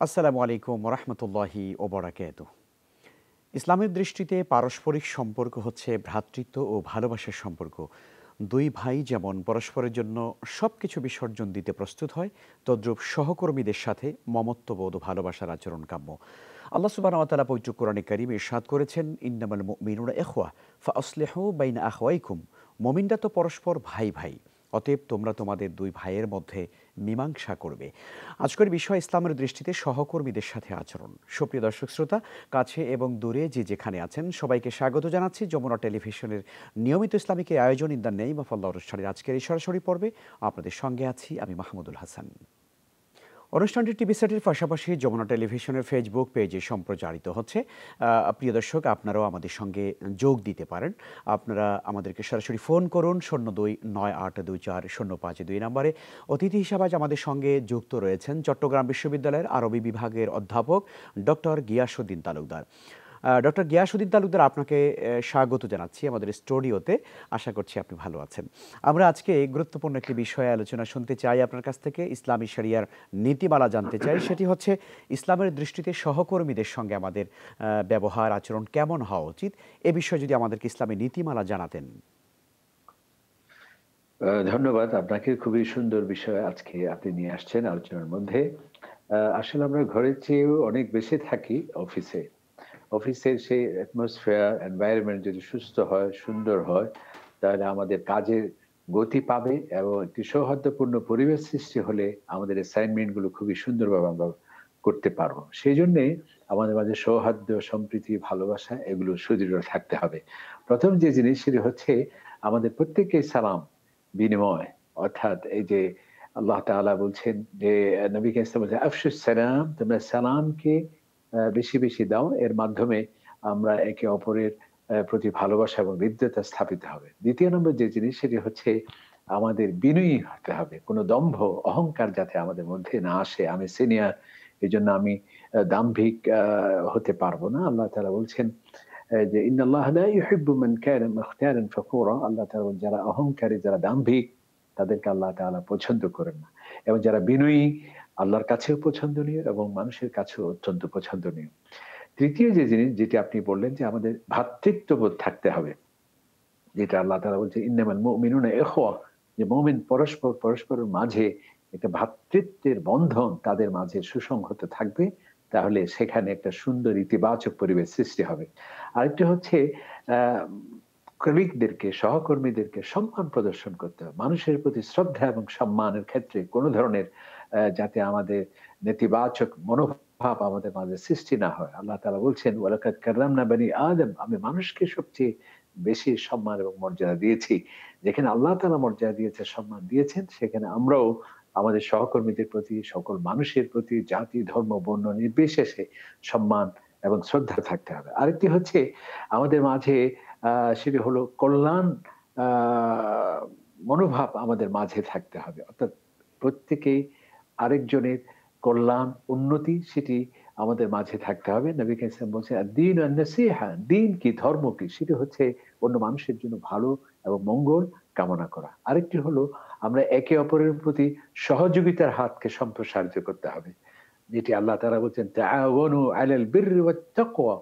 আসসালামু আলাইকুম রহমতুল্লাহি ওবরাকাতুহ। ইসলামের দৃষ্টিতে পারস্পরিক সম্পর্ক হচ্ছে ভ্রাতৃত্ব ও ভালোবাসার সম্পর্ক। দুই ভাই যেমন পরস্পরের জন্য সব কিছু বিসর্জন দিতে প্রস্তুত হয়, তদ্রূপ সহকর্মীদের সাথে মমত্ববোধ ও ভালোবাসার আচরণ কাম্য। আল্লাহ সুবহানাহু ওয়া তাআলা পবিত্র কোরআনে কারীমে ইরশাদ করেছেন, ইন্নামাল মুমিনুনা ইখওয়া ফাআসলিহু বাইনা আখওয়াইকুম। মুমিনরা তো পরস্পর ভাই ভাই, অতএব তোমরা তোমাদের দুই ভাইয়ের মধ্যে মীমাংসা করবে। আজকের বিষয় ইসলামের দৃষ্টিতে সহকর্মীদের সাথে আচরণ। সুপ্রিয় দর্শক শ্রোতা, কাছে এবং দূরে যে যেখানে আছেন সবাইকে স্বাগত জানাচ্ছি যমুনা টেলিভিশনের নিয়মিত ইসলামিক এই আয়োজন ইন দ্য নেইম অফ আল্লাহ অনুষ্ঠানের আজকের এই সরাসরি পর্বে আপনাদের সঙ্গে আছি আমি মাহমুদুল হাসান। অনুষ্ঠানটি টিভি সেটের পাশাপাশি যমুনা টেলিভিশনের ফেসবুক পেজে সম্প্রচারিত হচ্ছে। প্রিয় দর্শক, আপনারাও আমাদের সঙ্গে যোগ দিতে পারেন। আপনারা আমাদেরকে সরাসরি ফোন করুন 02-9824-0522 নম্বরে। অতিথি হিসাবে আজ আমাদের সঙ্গে যুক্ত রয়েছেন চট্টগ্রাম বিশ্ববিদ্যালয়ের আরবি বিভাগের অধ্যাপক ডক্টর গিয়াসউদ্দিন তালুকদার। ডক্টর গিয়াসউদ্দিন তালুকদার, আপনাকে স্বাগত জানাচ্ছি আমাদের স্টুডিওতে। আশা করছি আপনি ভালো আছেন। আমরা আজকে গুরুত্বপূর্ণ একটি বিষয়ে আলোচনা শুনতে চাই আপনার কাছ থেকে। ইসলামী শরিয়ার নীতিমালা জানতে চাই। সেটি হচ্ছে ইসলামের দৃষ্টিতে সহকর্মীদের সঙ্গে আমাদের ব্যবহার আচরণ কেমন হওয়া উচিত, এ বিষয়ে যদি আমাদেরকে ইসলামী নীতিমালা জানাতেন। ধন্যবাদ আপনাকে। খুবই সুন্দর বিষয় আজকে আপনি নিয়ে আসছেন আলোচনার মধ্যে। আসলে আমরা ঘরের চেয়েও অনেক বেশি থাকি অফিসে। অফিসের সেই অ্যাটমসফিয়ার, এনভায়রনমেন্ট যদি সুস্থ হয়, সুন্দর হয়, তাহলে আমাদের কাজের গতি পাবে এবং একটি সৌহার্দ্যপূর্ণ পরিবেশ সৃষ্টি হলে আমাদের অ্যাসাইনমেন্ট গুলো খুবই সুন্দরভাবে আমরা করতে পারবো। সেই জন্যে আমাদের মাঝে সৌহার্দ্য, সম্প্রীতি, ভালোবাসা এগুলো সুদৃঢ় থাকতে হবে। প্রথম যে জিনিস সেটি হচ্ছে আমাদের প্রত্যেককে সালাম বিনিময়। অর্থাৎ এই যে আল্লাহ তাআলা বলছেন যে নবীকে বলছেন আফশুস সালাম, তোমরা সালামকে বেশি বেশি দাও। এর মাধ্যমে আমরা একে অপরের প্রতি ভালোবাসা এবং হৃদ্যতা স্থাপিত হবে। দ্বিতীয় নম্বর যে জিনিস সেটি হচ্ছে আমাদের বিনয়ী হতে হবে। কোনো দম্ভ, অহংকার যাতে আমাদের মধ্যে না আসে। আমি সিনিয়র, এজন্য আমি দাম্ভিক হতে পারবো না। আল্লাহ তাআলা বলছেন যে ইন্নাল্লাহা লা ইউহিব্বু মান কানা মুখতালান ফাখুরা। আল্লাহ তাআলা যারা অহংকারী, যারা দাম্ভিক, তাদেরকে আল্লাহ তাআলা পছন্দ করেন না। এবং যারা বিনয়ী আল্লাহর কাছেও পছন্দনীয় এবং মানুষের কাছেও অত্যন্ত পছন্দনীয়। তৃতীয় যে জিনিস যেটি আপনি বললেন যে আমাদের ভ্রাতৃত্ববোধ থাকতে হবে। যেটা আল্লাহ তাআলা বলছে ইন্নামাল মুমিনুনা ইখওয়া, যে মুমিন পরস্পরের মাঝে একটা ভ্রাতৃত্বের বন্ধন তাদের মাঝে সুসংহত থাকবে। তাহলে সেখানে একটা সুন্দর ইতিবাচক পরিবেশ সৃষ্টি হবে। আরেকটা হচ্ছে আ কলিগদেরকে, সহকর্মীদেরকে সম্মান প্রদর্শন করতে হবে। মানুষের প্রতি শ্রদ্ধা এবং সম্মানের ক্ষেত্রে কোন ধরনের যাতে আমাদের নেতিবাচক মনোভাব আমাদের মাঝে সৃষ্টি না হয়। আল্লাহ তাআলা বলছেন ওয়ালাকাদ কাররামনা বানি আদম, আমি মানুষকে সবচেয়ে বেশি সম্মান এবং মর্যাদা দিয়েছি। যেখানে আল্লাহ তাআলা মর্যাদা দিয়েছে, সম্মান দিয়েছেন, সেখানে আমরাও আমাদের সহকর্মীদের প্রতি, সকল মানুষের প্রতি, জাতি, ধর্ম, বর্ণ নির্বিশেষে সম্মান এবং শ্রদ্ধা থাকতে হবে। আরেকটি হচ্ছে আমাদের মাঝে সেটি হলো কল্যাণ আ মনোভাব আমাদের মাঝে থাকতে হবে। অর্থাৎ প্রত্যেকেই আরেকজনের কল্যাণ, উন্নতি সেটি আমাদের মাঝে থাকতে হবে। নবী কারীম সাল্লাল্লাহু আলাইহি ওয়াসাল্লাম বলছেন আদ-দীন আন-নাসীহা, দ্বীন কি, ধর্ম কি? সেটি হচ্ছে অন্য মানুষের জন্য ভালো এবং মঙ্গল কামনা করা। আরেকটি হলো আমরা একে অপরের প্রতি সহযোগিতার হাতকে সম্প্রসারিত করতে হবে। যেটি আল্লাহ তাআলা বলছেন তাআওয়ানু আলাল বিররি ওয়াত তাকওয়া,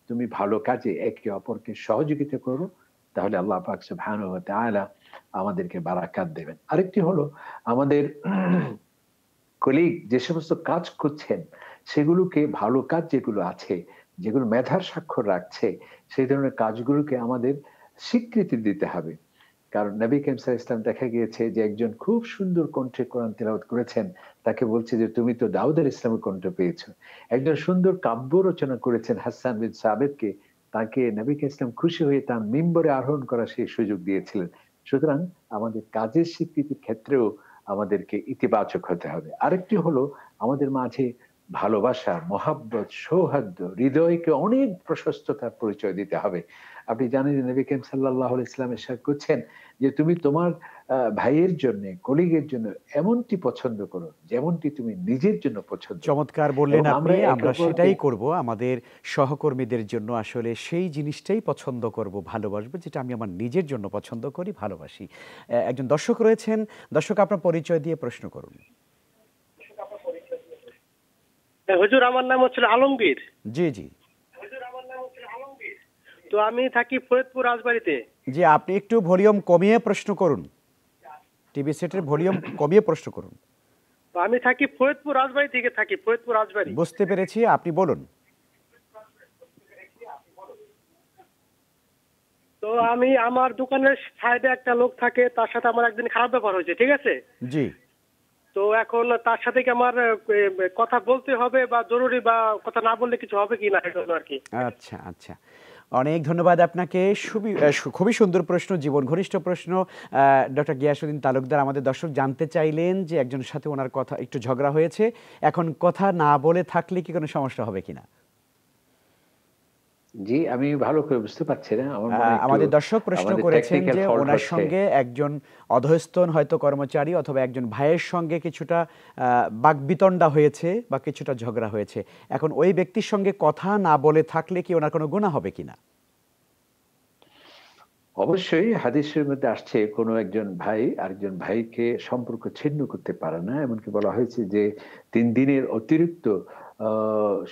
তুমি ভালো কাজে একে অপরকে সহযোগিতা করো, তাহলে আল্লাহ পাক সুবহানাহু ওয়া তাআলা আমাদেরকে বারাকাত দেবেন। আরেকটি হলো আমাদের কলিগ যে সমস্ত কাজ করছেন সেগুলোকে, ভালো কাজ যেগুলো আছে, যেগুলো মেধার স্বাক্ষর রাখছে, সেই ধরনের কাজগুলোকে আমাদের স্বীকৃতি দিতে হবে। কারণ নবী করিম সাল্লাল্লাহু আলাইহি ওয়াসাল্লাম দেখা গিয়েছে যে একজন খুব সুন্দর কণ্ঠে কোরআন তিলাওয়াত করেছেন। তাকে বলছে যে তুমি তো দাউদ আলাইহিস সালামের কণ্ঠ পেয়েছো। একজন সুন্দর কাব্য রচনা করেছেন হাসান বিন সাবিতকে, তাকে নবী করিম সাল্লাল্লাহু আলাইহি ওয়াসাল্লাম খুশি হয়ে তার মিম্বরে আরোহণ করার সেই সুযোগ দিয়েছিলেন। সুতরাং আমাদের কাজের স্বীকৃতির ক্ষেত্রেও আমাদেরকে ইতিবাচক হতে হবে। আরেকটি হলো আমাদের মাঝে ভালোবাসা, মহাব্বত, সৌহার্দ্য, হৃদয়কে অনেক প্রশস্ততার পরিচয় দিতে হবে। আপনি জানেন যে নবী করিম সাল্লাল্লাহু আলাইহি ওয়াসাল্লাম ইরশাদ করছেন যে তুমি তোমার ভাইয়ের জন্যে, কলিগের জন্য এমনটি পছন্দ করো যেমনটি তুমি নিজের জন্য পছন্দ করো। চমৎকার বললেন এবং আপনি। আমরা একে আমরা অপরকে সেটাই করব। আমাদের সহকর্মীদের জন্য আসলে সেই জিনিসটাই পছন্দ করব, ভালোবাসবো, যেটা আমি আমার নিজের জন্য পছন্দ করি, ভালোবাসি। একজন দর্শক রয়েছেন। দর্শক, আপনার পরিচয় দিয়ে প্রশ্ন করুন। হুজুর আমার নাম হচ্ছে আলমগীর। জি জি তো আমি থাকি ফরিদপুর রাজবাড়িতে। জি, আপনি একটু ভলিউম কমিয়ে প্রশ্ন করুন, টিভি সেটের ভলিউম কমিয়ে প্রশ্ন করুন। তো আমি থাকি ফরিদপুর রাজবাড়ি থেকে থাকি, ফরিদপুর রাজবাড়ি। বুঝতে পেরেছি, আপনি বলুন। তো আমি আমার দোকানের সাইডে একটা লোক থাকে, তার সাথে আমার একদিন খারাপ ব্যাপার হয়েছে, ঠিক আছে? জি তো এখন তার সাথে কি আমার কথা বলতে হবে বা জরুরি, বা কথা না বললে কিছু হবে কি না, এই জন্য আর কি। আচ্ছা আচ্ছা, অনেক ধন্যবাদ আপনাকে। খুবই সুন্দর প্রশ্ন, জীবন ঘনিষ্ঠ প্রশ্ন। ডক্টর গিয়াসউদ্দিন তালুকদার, আমাদের দর্শক জানতে চাইলেন যে একজনের সাথে ওনার কথা একটু ঝগড়া হয়েছে, এখন কথা না বলে থাকলে কি কোনো সমস্যা হবে কিনা। জি, আমি ভালো করে বুঝতে পারছি না। আমার মনে হয় একটু আমাদের দর্শক প্রশ্ন আমাদের করেছেন টেকনিক্যাল যে ফল্ট ওনার হচ্ছে। সঙ্গে একজন অধস্তন হয়তো কর্মচারী অথবা একজন ভাইয়ের সঙ্গে কিছুটা বাকবিতণ্ডা হয়েছে বা কিছুটা ঝগড়া হয়েছে, এখন ওই ব্যক্তির সঙ্গে কথা না বলে থাকলে কি ওনার কোনো গুনাহ হবে কিনা। অবশ্যই হাদিসের মধ্যে আসছে কোনো একজন ভাই আরেকজন ভাইকে সম্পর্ক ছিন্ন করতে পারে না। এমনকি বলা হয়েছে যে ৩ দিনের অতিরিক্ত আ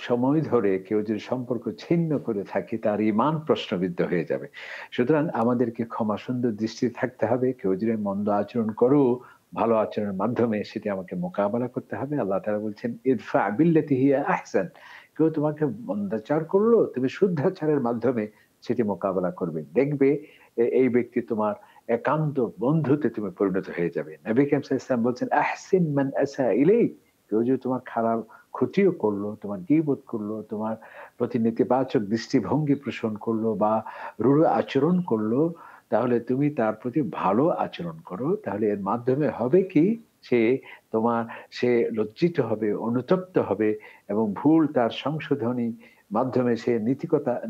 সময় ধরে কেউ যদি সম্পর্ক ছিন্ন করে থাকে তার ঈমান প্রশ্নবিদ্ধ হয়ে যাবে। সুতরাং আমাদেরকে ক্ষমা সুন্দর দৃষ্টিতে থাকতে হবে। কেউ যদি মন্দ আচরণ করেও ভালো আচরণের মাধ্যমে সেটি আমাকে মোকাবেলা করতে হবে। আল্লাহ তাআলা বলছেন, "ইদফা বিল্লাতি হিয়া আহসান।" কেউ তোমাকে মন্দাচার করলো, তুমি শুদ্ধাচারের মাধ্যমে সেটি মোকাবেলা করবে। দেখবে এই ব্যক্তি তোমার একান্ত বন্ধুতে তুমি পরিণত হয়ে যাবে। নবী করিম সাল্লাল্লাহু আলাইহি ওয়াসাল্লাম বলছেন, "আহসিন মান আসা ইলাইক।" কেউ যদি তোমার খারাপ ক্ষতিও করলো, তোমার গীবত করলো, তোমার প্রতি নেতিবাচক দৃষ্টিভঙ্গি পোষণ করলো বা রূঢ় আচরণ করলো, তাহলে তুমি তার প্রতি ভালো আচরণ করো। তাহলে এর মাধ্যমে হবে কি? সে তোমার সে লজ্জিত হবে, অনুতপ্ত হবে এবং ভুল তার সংশোধনী মাধ্যমে সে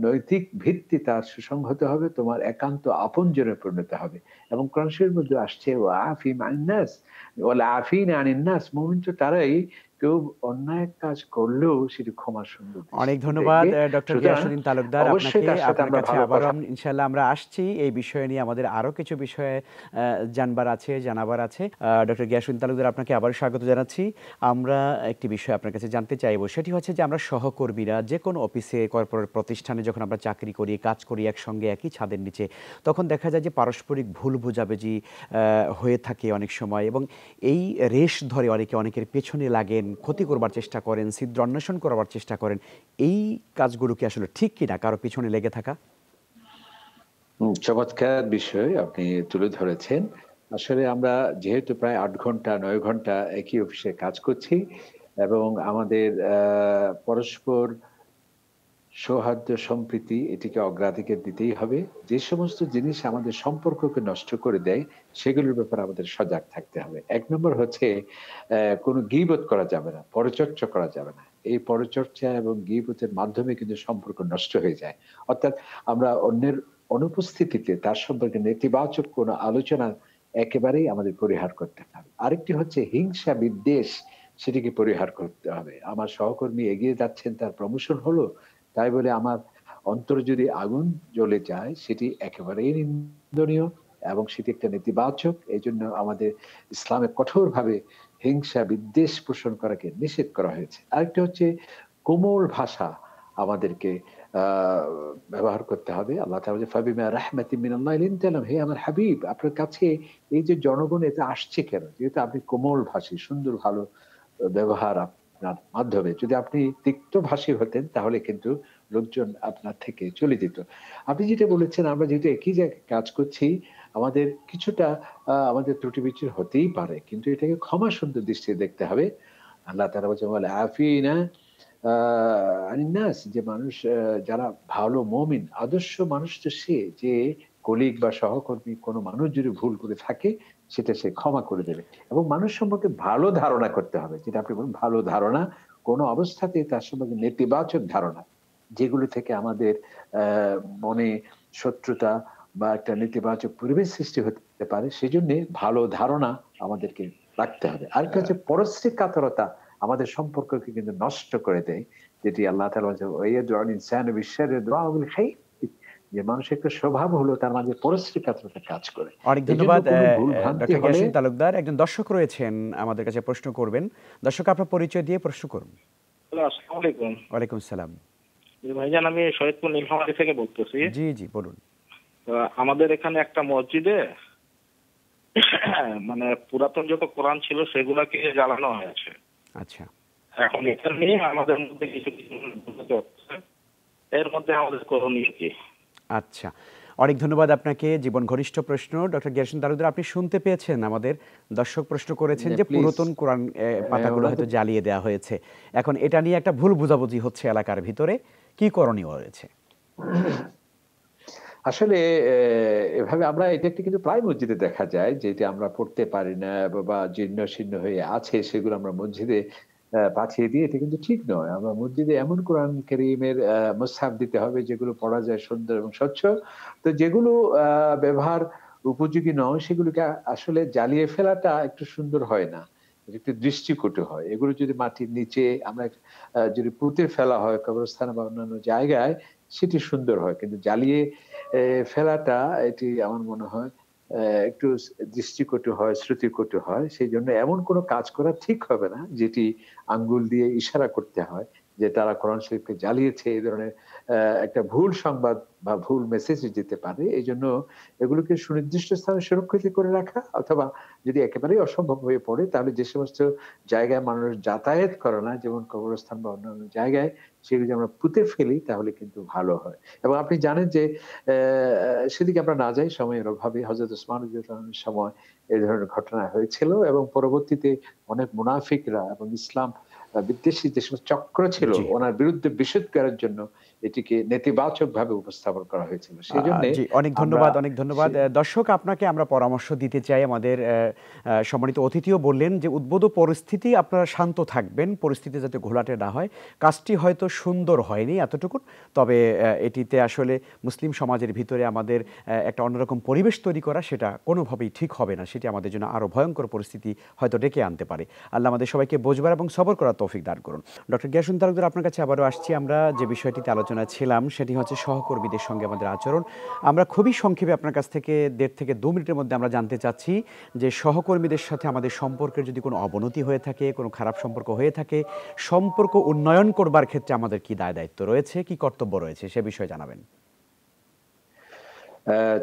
নৈতিক ভিত্তি তার সুসংহত হবে, তোমার একান্ত আপনজনে পরিণত হবে। এবং কোরআন শরীফের মধ্যে আসছে ওয়াফি আনিন নাস ওয়াল আফিনা আনিন নাস, মুমিন তো তারাই কেউ অন্যায় কাজ করলেও সেটি ক্ষমা সুন্দর অনেক দৃষ্টিতে ধন্যবাদ দেখবে। ডক্টর সুতরাং গিয়াসউদ্দিন তালুকদার অবশ্যই আপনাকে। তার সাথে আপনার আমরা কাছে ভালো আবারও কথা ইনশাআল্লাহ আমরা আসছি এই বিষয় নিয়ে, আমাদের আরও কিছু বিষয়ে জানবার আছে, জানাবার আছে। ডক্টর গিয়াসউদ্দিন তালুকদার, আপনাকে আবার স্বাগত জানাচ্ছি। আমরা একটি বিষয় আপনার কাছে জানতে চাইবো, সেটি হচ্ছে যে আমরা সহকর্মীরা যে কোনো অফিসে, কর্পোরেট প্রতিষ্ঠানে যখন আমরা চাকরি করি, কাজ করি একসঙ্গে একই ছাদের নিচে, তখন দেখা যায় যে পারস্পরিক ভুল বোঝাবুঝি হয়ে থাকে অনেক সময়, এবং এই রেশ ধরে অনেকে অনেকের পেছনে লাগেন, ক্ষতি করবার চেষ্টা করেন, ছিদ্র অন্বেষণ করবার চেষ্টা করেন। এই কাজগুলো কি আসলে ঠিক কিনা, কারো পিছনে লেগে থাকা? চমৎকার বিষয় আপনি তুলে ধরেছেন। আসলে আমরা যেহেতু প্রায় ৮ ঘন্টা ৯ ঘন্টা একই অফিসে কাজ করছি এবং আমাদের পরস্পর সৌহার্দ্য সম্প্রীতি এটিকে অগ্রাধিকার দিতেই হবে। যে সমস্ত জিনিস আমাদের সম্পর্ককে নষ্ট করে দেয়, সেগুলোর ব্যাপারে আমাদের সজাগ থাকতে হবে। ১ নম্বর হচ্ছে কোনো গীবত করা যাবে না, পরচর্চা করা যাবে না। এই পরচর্চা এবং গীবতের মাধ্যমে কিন্তু সম্পর্ক নষ্ট হয়ে যায়। অর্থাৎ আমরা অন্যের অনুপস্থিতিতে তার সম্পর্কে নেতিবাচক কোনো আলোচনা একেবারেই আমাদের পরিহার করতে হবে। আরেকটি হচ্ছে হিংসা বিদ্বেষ, সেটিকে পরিহার করতে হবে। আমার সহকর্মী এগিয়ে যাচ্ছেন, তার প্রমোশন হলো, তাই বলে আমার অন্তরে যদি আগুন জ্বলে যায় সেটি একেবারেই নিন্দনীয় এবং সেটি একটা নেতিবাচক। এজন্য আমাদের ইসলামে কঠোরভাবে হিংসা বিদ্বেষ পোষণ করাকে নিষেধ করা হয়েছে। আরেকটা হচ্ছে কোমল ভাষা আমাদেরকে আ ব্যবহার করতে হবে। আল্লাহ তাআলা বলেন, "ফাবিমা রাহমাতিন মিনাল্লাহি লিনতা লাহুম।" হে আমার হাবিব, আপনার কাছে এই যে জনগণ এতে আসছে কেন? যেহেতু আপনি কোমল ভাষী, সুন্দর ভালো ব্যবহার আপনার মাধ্যমে। যদি আপনি তিক্তভাষী হতেন তাহলে কিন্তু লোকজন আপনার থেকে চলে যেত। আপনি যেটা বলেছেন, আমরা যেহেতু একই জায়গায় কাজ করছি, আমাদের কিছুটা আমাদের ত্রুটি-বিচ্যুতি হতেই পারে। কিন্তু এটাকে ক্ষমা সুন্দর দৃষ্টিতে দেখতে হবে। আল্লাহ তাআলা বলছেন, "ওয়াল আফিনা আ আনিন নাস", যে মানুষ যারা ভালো মুমিন, আদর্শ মানুষ তো সে যে কলিগ বা সহকর্মী কোনো মানুষ যদি ভুল করে থাকে সেটা সে ক্ষমা করে দেবে। এবং মানুষ সম্পর্কে ভালো ধারণা করতে হবে। যেটা আপনি বললেন ভালো ধারণা, কোনো অবস্থাতেই তার সম্পর্কে নেতিবাচক ধারণা, যেগুলো থেকে আমাদের অ্যা মনে শত্রুতা বা একটা নেতিবাচক পরিবেশ সৃষ্টি হতে পারে, সেজন্যে ভালো ধারণা আমাদেরকে রাখতে হবে। আরেকটা হচ্ছে পরশ্রী কাতরতা আমাদের সম্পর্ককে কিন্তু নষ্ট করে দেয়। যেটি আল্লাহ তাআলা বলছেন, "ওয়াইয়াদউল ইনসানু বিশ-শাররি দুআআহু বিল খাইর", যে মানুষের একটা স্বভাব হলো তার মাঝে পরশ্রী কাতরতা কাজ করে। অনেক এজন্য ধন্যবাদ। কোনো ভুল ভ্রান্তি ডক্টর হলে গিয়াসউদ্দিন তালুকদার, একজন দর্শক রয়েছেন আমাদের কাছে, প্রশ্ন করবেন। দর্শক, আপনার পরিচয় দিয়ে প্রশ্ন করুন। হ্যালো, আসসালামু আলাইকুম। ওয়ালাইকুম সালাম। জি ভাইজান, আমি শহীদপুর নীলফামারী থেকে বলতেছি। জি জি বলুন। তো আমাদের এখানে একটা মসজিদে মানে পুরাতন যত কোরআন ছিল সেগুলোকে জ্বালানো হয়েছে। আচ্ছা এখন এটা নিয়ে আমাদের মধ্যে কিছু কিছু বিতর্ক হচ্ছে। এর মধ্যে আমাদের করণীয় কি? আচ্ছা, অনেক ধন্যবাদ আপনাকে। জীবন ঘনিষ্ঠ প্রশ্ন ডক্টর গিয়াসুদ্দিন তালুকদার, আপনি শুনতে পেয়েছেন আমাদের দর্শক প্রশ্ন করেছেন যে প্লিজ। পুরাতন কোরআন পাতাগুলো ওরা তো হয়তো জ্বালিয়ে দেওয়া হয়েছে, এখন এটা নিয়ে একটা ভুল বোঝাবুঝি হচ্ছে এলাকার ভিতরে, কি করণীয় রয়েছে? আসলে এভাবে আমরা এটা একটা কিন্তু প্রায় মসজিদে দেখা যায়, যেটা আমরা পড়তে পারি না বা জীর্ণ শীর্ণ হয়ে আছে সেগুলো আমরা মসজিদে পাঠিয়ে দিই। এটা কিন্তু ঠিক নয়। আমরা মসজিদে এমন কোরআন কারীমের মুসহাফ দিতে হবে যেগুলো পড়া যায় সুন্দর এবং স্বচ্ছ। তো যেগুলো ব্যবহার উপযোগী নয় সেগুলোকে আসলে জ্বালিয়ে ফেলাটা একটু সুন্দর হয় না। এটা একটু দৃষ্টিকটু হয়। এগুলো যদি মাটির নিচে আমরা যদি পুঁতে ফেলা হয় কবরস্থানে বা অন্যান্য জায়গায়, সেটি সুন্দর হয়। কিন্তু জ্বালিয়ে ফেলাটা এটি আমার মনে হয় একটু দৃষ্টিকটু হয়, শ্রুতিকটু হয়। সেইজন্য এমন কোন কাজ করা ঠিক হবে না, যেটি আঙ্গুল দিয়ে ইশারা করতে হয় যে তারা কোরআন শরীফকে জ্বালিয়েছে, এই ধরনের একটা ভুল সংবাদ বা ভুল মেসেজ দিতে পারে। এইজন্য এগুলোকে সুনির্দিষ্ট স্থানে সুরক্ষিত করে রাখা, অথবা যদি একেবারেই অসম্ভব হয়ে পড়ে তাহলে যে সমস্ত জায়গায় মানুষ যাতায়াত করে না, যেমন কবরস্থান বা অন্যান্য জায়গায়, সেগুলো যদি আমরা পুঁতে ফেলি তাহলে কিন্তু ভালো হয়। এবং আপনি জানেন যে সেদিকে আমরা না যাই সময়ের অভাবে। হযরত ওসমান রাদিয়াল্লাহু আনহুর সময় এই ধরনের ঘটনা হয়েছিল এবং পরবর্তীতে অনেক মুনাফিকরা এবং ইসলাম বিদ্বেষী যে সমস্ত চক্র ছিল জি ওনার বিরুদ্ধে বিশুদ্ধ করার জন্য এটিকে নেতিবাচকভাবে উপস্থাপন করা হয়েছিল। সেজন্যে জি, অনেক আমরা ধন্যবাদ, অনেক ধন্যবাদ। সে দর্শক, আপনাকে আমরা পরামর্শ দিতে চাই। আমাদের সম্মানিত অতিথিও বললেন যে উদ্ভূত পরিস্থিতি আপনারা শান্ত থাকবেন, পরিস্থিতি যাতে ঘোলাটে না হয়। কাজটি হয়তো সুন্দর হয়নি এতটুকু, তবে এটিতে আসলে মুসলিম সমাজের ভিতরে আমাদের একটা অন্যরকম পরিবেশ তৈরি করা সেটা কোনোভাবেই ঠিক হবে না। সেটি আমাদের জন্য আরও ভয়ঙ্কর পরিস্থিতি হয়তো ডেকে আনতে পারে। আল্লাহ আমাদের সবাইকে বোঝবার এবং সবর করার তৌফিক দান করুন। ডক্টর গিয়াসুদ্দিন তালুকদার, আপনার কাছে আবারও আসছি। আমরা যে বিষয়টিতে আলোচনায় ছিলাম সেটি হচ্ছে সহকর্মীদের সঙ্গে আমাদের আচরণ। আমরা খুবই সংক্ষেপে আপনার কাছ থেকে 1.5 থেকে 2 মিনিটের মধ্যে আমরা জানতে চাচ্ছি যে সহকর্মীদের সাথে আমাদের সম্পর্কের যদি কোনো অবনতি হয়ে থাকে, কোনো খারাপ সম্পর্ক হয়ে থাকে, সম্পর্ক উন্নয়ন করবার ক্ষেত্রে আমাদের কি দায়-দায়িত্ব রয়েছে, কি কর্তব্য রয়েছে সে বিষয়ে জানাবেন।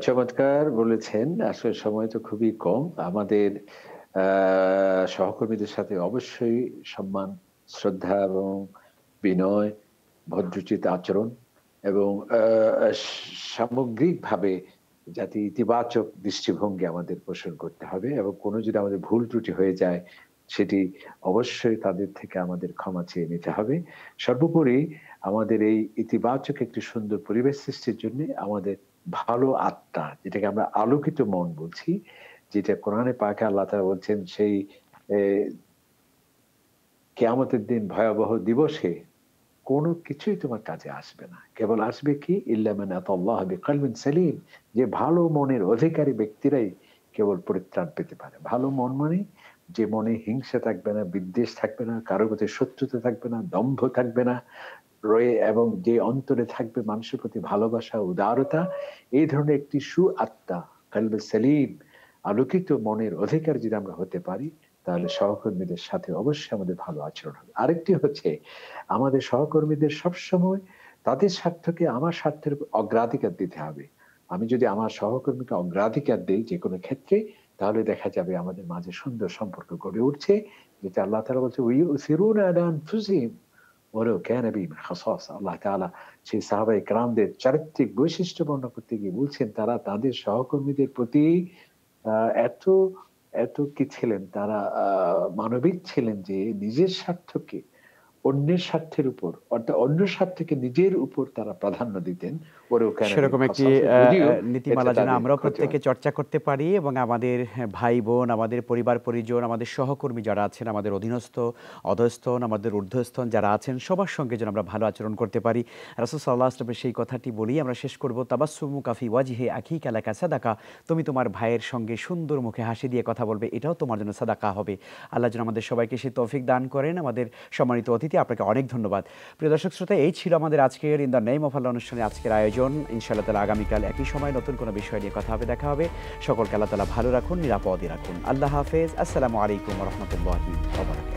চমৎকার বলেছেন। আসলে সময় তো খুবই কম। আমাদের সহকর্মীদের সাথে অবশ্যই সম্মান, শ্রদ্ধা এবং বিনয়, ভদ্রোচিত আচরণ এবং সামগ্রিকভাবে যাতে ইতিবাচক দৃষ্টিভঙ্গি আমাদের পোষণ করতে হবে এবং কোনো যদি আমাদের ভুল ত্রুটি হয়ে যায় সেটি অবশ্যই তাদের থেকে আমাদের ক্ষমা চেয়ে নিতে হবে। সর্বোপরি আমাদের এই ইতিবাচক একটি সুন্দর পরিবেশ সৃষ্টির জন্যে আমাদের ভালো আত্মা, যেটাকে আমরা আলোকিত মন বলছি, যেটা কোরআনে পাকে আল্লাহ তাআলা বলছেন সেই এ কিয়ামতের দিন ভয়াবহ দিবসে কোনো কিছুই তোমার কাজে আসবে না। কেবল আসবে কি? ইল্লা মান আতাল্লাহ বিকলবিন সালিম। যে ভালো মনের অধিকারী ব্যক্তিরাই কেবল পরিত্রাণ পেতে পারে। ভালো মন মানে যে মনে হিংসা থাকবে না, বিদ্বেষ থাকবে না, কারো প্রতি শত্রুতা থাকবে না, দম্ভ থাকবে না, এবং যে অন্তরে থাকবে মানুষের প্রতি ভালোবাসা, উদারতা, এই ধরনের একটি আত্মা, কলবে সেলিম, আলোকিত মনের অধিকারী যদি আমরা হতে পারি, তাহলে সহকর্মীদের সাথে অবশ্যই আমাদের ভালো আচরণ হবে। আরেকটি হচ্ছে আমাদের সহকর্মীদের সবসময় তাদের স্বার্থকে আমার স্বার্থের অগ্রাধিকার দিতে হবে। আমি যদি আমার সহকর্মীকে অগ্রাধিকার দেই যেকোনো ক্ষেত্রে, তাহলে দেখা যাবে আমাদের মাঝে সুন্দর সম্পর্ক গড়ে উঠছে, যেটা আল্লাহ তাআলা বলছে ওয়ায়ুসিরুনা আলা আনফুসিহিম ওয়ালাউ কানা বিহিম খাসাসা। আল্লাহ তাআলা সেই সাহাবায়ে কেরামদের চারিত্রিক বৈশিষ্ট্য বর্ণনা করতে গিয়ে বলছেন তারা তাদের সহকর্মীদের প্রতি এত এত কি ছিলেন, তারা মানবিক ছিলেন যে নিজের স্বার্থকে অন্যের স্বার্থের উপর, অর্থাৎ অন্য স্বার্থকে নিজের উপর তারা প্রাধান্য দিতেন। ওয়ালাউ কানা বিহিম সেরকম একটি খাসাসা, যদিও এটা নীতিমালা যেন তাদের আমরাও ক্ষতি প্রত্যেকে হয়। চর্চা করতে পারি এবং আমাদের ভাই বোন, আমাদের পরিবার পরিজন, আমাদের সহকর্মী যারা আছেন, আমাদের অধীনস্থ, অধস্তন, আমাদের ঊর্ধ্বস্থন যারা আছেন, সবার সঙ্গে যেন আমরা ভালো আচরণ করতে পারি। রাসূল সাল্লাল্লাহু আলাইহি ওয়াসাল্লামের সেই কথাটি বলি আমরা শেষ করব, তাবাসসুমুকা ফি ওয়াজহি আখিকা লাকা সাদাকা। তুমি তোমার ভাইয়ের সঙ্গে সুন্দর মুখে হাসি দিয়ে কথা বলবে, এটাও তোমার জন্য সাদাকা হবে। আল্লাহ যেন আমাদের সবাইকে সেই তৌফিক দান করেন। আমাদের সম্মানিত অতিথি, আপনাকে অনেক ধন্যবাদ। প্রিয় দর্শক শ্রোতা, এই ছিল আমাদের আজকের ইন দ্য নেম অফ আল্লাহ অনুষ্ঠানের আজকের আয়োজন। ইনশাআল্লাহ তাআলা আগামীকাল একই সময় নতুন কোনো বিষয় নিয়ে কথা হবে, দেখা হবে। সকলকে আল্লাহ তাআলা ভালো রাখুন, নিরাপদে রাখুন। আল্লাহ হাফেজ। আসসালামু আলাইকুম ওয়া রাহমাতুল্লাহি ওয়া বারাকাতুহু।